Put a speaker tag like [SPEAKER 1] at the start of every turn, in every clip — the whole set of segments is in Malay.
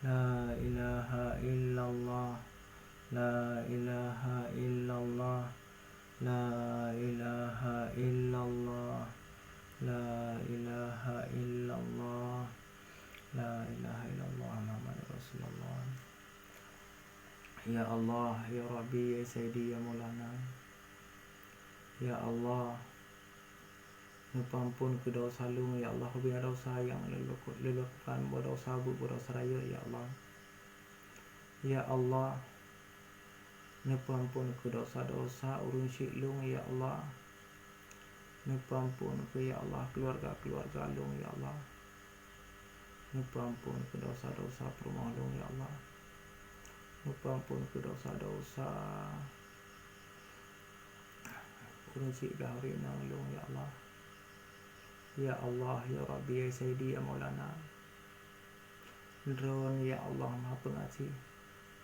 [SPEAKER 1] La ilaha illallah. La ilaha illallah. La ilaha illallah. La ilaha illallah. La ilaha illallah Muhammad Rasulullah. Ya Allah, Ya Rabbi, Ya Sayyidi, Ya Maulana. Ya Allah, ampun ke dosa lu, Ya Allah, biar dosa yang lakukan, berdosa bu, berdosa raya, Ya Allah. Ya Allah, ampun ke dosa-dosa urun syilung, Ya Allah. Ampun ke, Ya Allah, keluarga-keluarga lung, Ya Allah. Ampun ke dosa-dosa perumah lung, Ya Allah. Ampun ke dosa-dosa urun syiklah rinang lung, Ya Allah. Ya Allah, Ya Rabbi, Ya Sayyidi, Ya Maulana. Drone, Ya Allah, Maha Pengasih.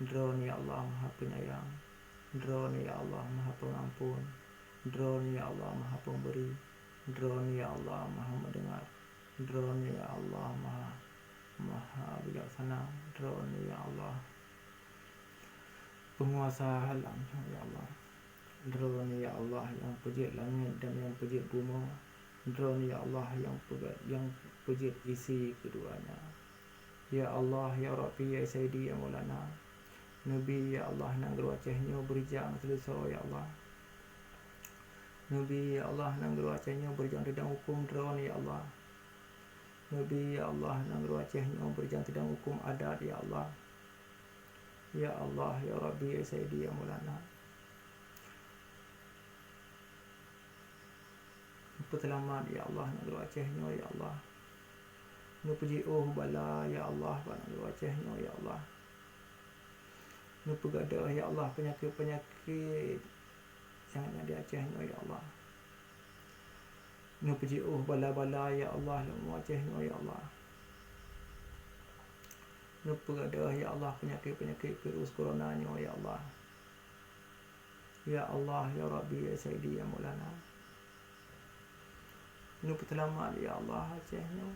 [SPEAKER 1] Drone, Ya Allah, Maha Penyayang. Drone, Ya Allah, Maha Pengampun. Drone, Ya Allah, Maha Pemberi. Drone, Ya Allah, Maha Mendengar. Drone, Ya Allah, Maha Bijaksana. Drone, Ya Allah, Penguasa alam, Ya Allah. Drone, Ya Allah, yang pejit langit dan yang pejit bumi. Drone, Ya Allah, yang pejit isi keduanya. Ya Allah, Ya Rabbi, Ya Sayyidi, Ya Maulana. Nabi, Ya Allah, nang geruacehnya berjang selesai, Ya Allah. Nabi, Ya Allah, nang geruacehnya berjang tidak hukum drone, Ya Allah. Nabi, Ya Allah, nang geruacehnya berjang tidak hukum adat, Ya Allah. Ya Allah, Ya Rabbi, Ya Sayyidi, Ya Maulana. Petelamat, Ya Allah, nang geruacehnya, Ya Allah. Nupuji bala, Ya Allah, nang geruacehnya, Ya Allah. Nupugadah, Ya Allah, penyakit-penyakit yang ada di Acehnya, Ya Allah. Nupuji bala-bala, Ya Allah, lemah Acehnya, Ya Allah. Nupugadah, Ya Allah, penyakit-penyakit virus coronanya, Ya Allah. Ya Allah, Ya Rabbi, Ya Sayyidi, Ya Maulana. Nupetelamat, Ya Allah, Acehnya.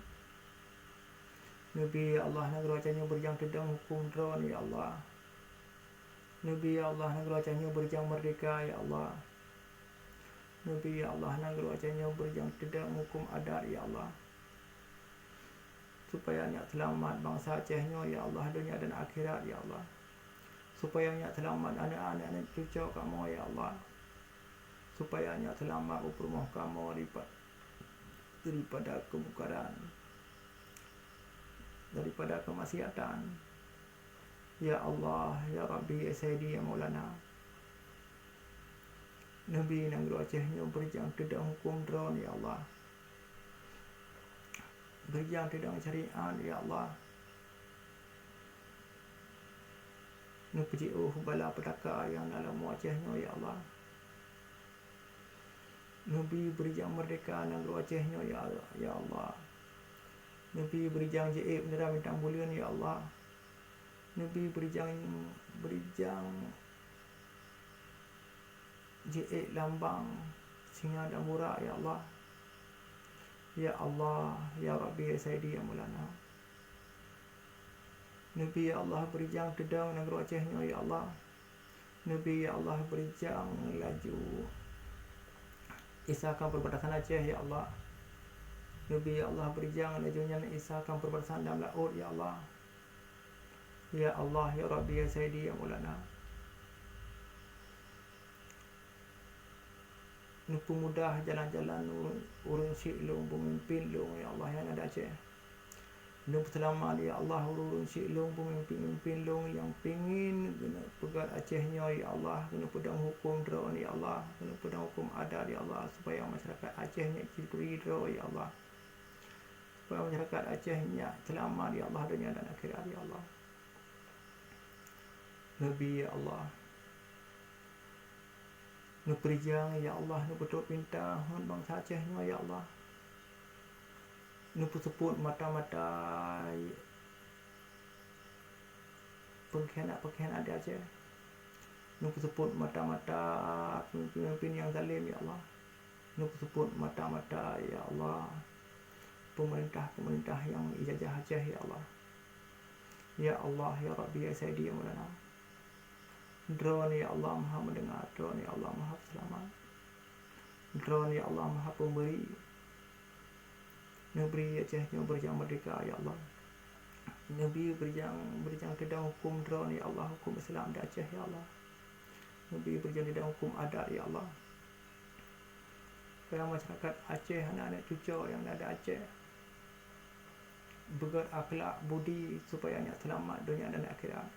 [SPEAKER 1] Nabi, Ya Allah, negara Acehnya berjang tedang hukum drone, Ya Allah. Nabi, Ya Allah, negara Acehnya berjang merdeka, Ya Allah. Nabi, Ya Allah, negara Acehnya berjang tedang hukum adat, Ya Allah. Supaya nyak selamat bangsa Acehnya, Ya Allah, dunia dan akhirat, Ya Allah. Supaya nyak selamat anak-anak cucu kamu, Ya Allah. Supaya nyak selamat rumah kamu daripada kemukaran, daripada kemaksiatan. Ya Allah, Ya Rabbi, Ya Sayyidi, Ya Maulana. Nabi negara Acehnya berjang tedang hukum drone, Ya Allah. Berjang tedang syariat, Ya Allah. Nupuji bala petaka yang dalam Acehnya, Ya Allah. Nabi berjang merdeka negara Acehnya, Ya Allah. Nabi berjang jeib nedam bintang bulan, Ya Allah. Nabi berjang jeib lambang singa dan murak, Ya Allah. Ya Allah, Ya Rabbi, Ya Sayyidi, Ya Maulana. Nabi, Ya Allah, berjang tedang negara Acehnya, Ya Allah. Nabi, Ya Allah, berjang laju isahkan perbatasan Aceh, Ya Allah. Nabi, Ya Allah, berjang lajunya isahkan perbatasan dalam laut, Ya Allah. Ya Allah, Ya Rabbi, Ya Sayyidi, Ya Maulana. Nupu mudah jalan-jalan urun syilung pemimpin lung, Ya Allah, yang ada Aceh. Nupu selamat, Ya Allah, urun syilung pemimpin lung yang pingin kena pegat Acehnya, Ya Allah. Kena pedang hukum drone, Ya Allah. Kena pedang hukum adat, Ya Allah. Supaya masyarakat Acehnya cipri drone, Ya Allah. Supaya masyarakat Acehnya selamat, Ya Allah, dunia dan akhirat, Ya Allah. Nabi, Ya Allah. Nu perjang, Ya Allah, nu betul pinta hun bangsa Acehnya, Ya Allah. Nu puseput mata-mata pengkhianat di Aceh. Nu puseput mata-mata pemimpin yang zalim, Ya Allah. Nu puseput mata-mata, Ya Allah, pemerintah yang ijazah Aceh, Ya Allah. Ya Allah, ya Rabbi, ya Sayyidi, ya Maulana. Drone ya Allah maha mendengar, drone ya Allah maha selamat, drone ya Allah maha pemberi. Negeri Acehnya berjang merdeka ya Allah. Nabi berjang tidak hukum drone ya Allah, hukum Islam di Aceh ya Allah. Nabi berjang tidak hukum adat ya Allah. Supaya masyarakat Aceh, anak-anak cucu yang ada Aceh berakhlak budi supaya hanya selamat dunia dan akhirat.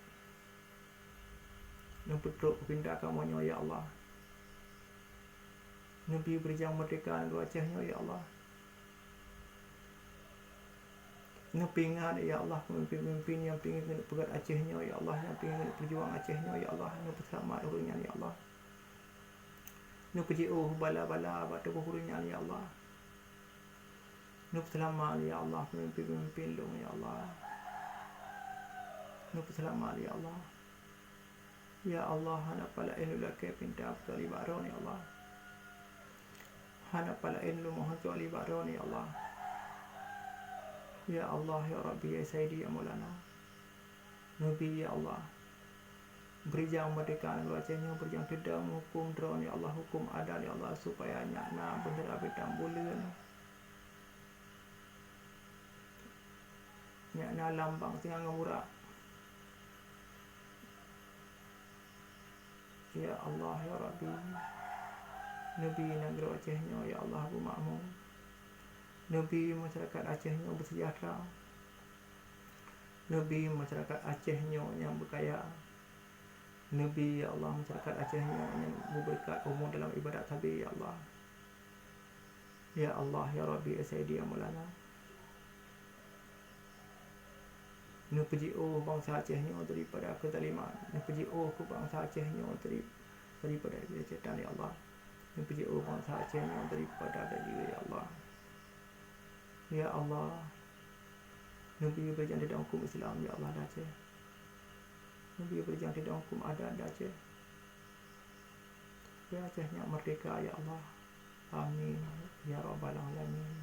[SPEAKER 1] Dan petruk pindah kamunya ya Allah. Nabi berjang merdeka negeri Acehnya ya Allah. Ngepingan ya Allah pemimpin-pemimpin yang ingin pegat Acehnya ya Allah, yang ingin perjuang Acehnya ya Allah, yang berselamat hurunyan ya Allah. Nu kejiuh bala-bala batu hurunyan ya Allah. Nu berselamat ya Allah pemimpin-pemimpin dong ya Allah. Nu berselamat ya Allah. Ya Allah, hana pala inu lake pinta kali baron ya Allah. Hana pala inu mohon kali baron ya Allah. Ya Allah, ya Rabbi, ya Sayyidi, ya Maulana. Nabi ya Allah. Berjang merdeka negeri Acehnya, berjang tidak hukum drone ya Allah, hukum adat ya Allah, supaya nyakna bendera bintang bulan. Nyakna lambang tinggal ngemurak. Ya Allah, ya Rabbi. Nabi negeri Acehnya ya Allah bermakmur. Nabi masyarakat Acehnya bersejahtera. Nabi masyarakat Acehnya yang berkaya. Nabi ya Allah masyarakat Acehnya yang berberkat umur dalam ibadat Nabi ya Allah. Ya Allah, ya Rabbi, ya Sayyidi, ya Maulana. Nu puji'u bangsa Acehnya daripada kezaliman. Nu puji'u ke bangsa Acehnya daripada kejahatan ya Allah. Nu puji'u bangsa Acehnya daripada dajjal ya Allah. Ya Allah, Nabi berjang tidak hukum Islam ya Allah dah Aceh. Nabi berjang tidak hukum adat dah Aceh. Ya Acehnya merdeka ya Allah. Amin ya Rabbal Alamin.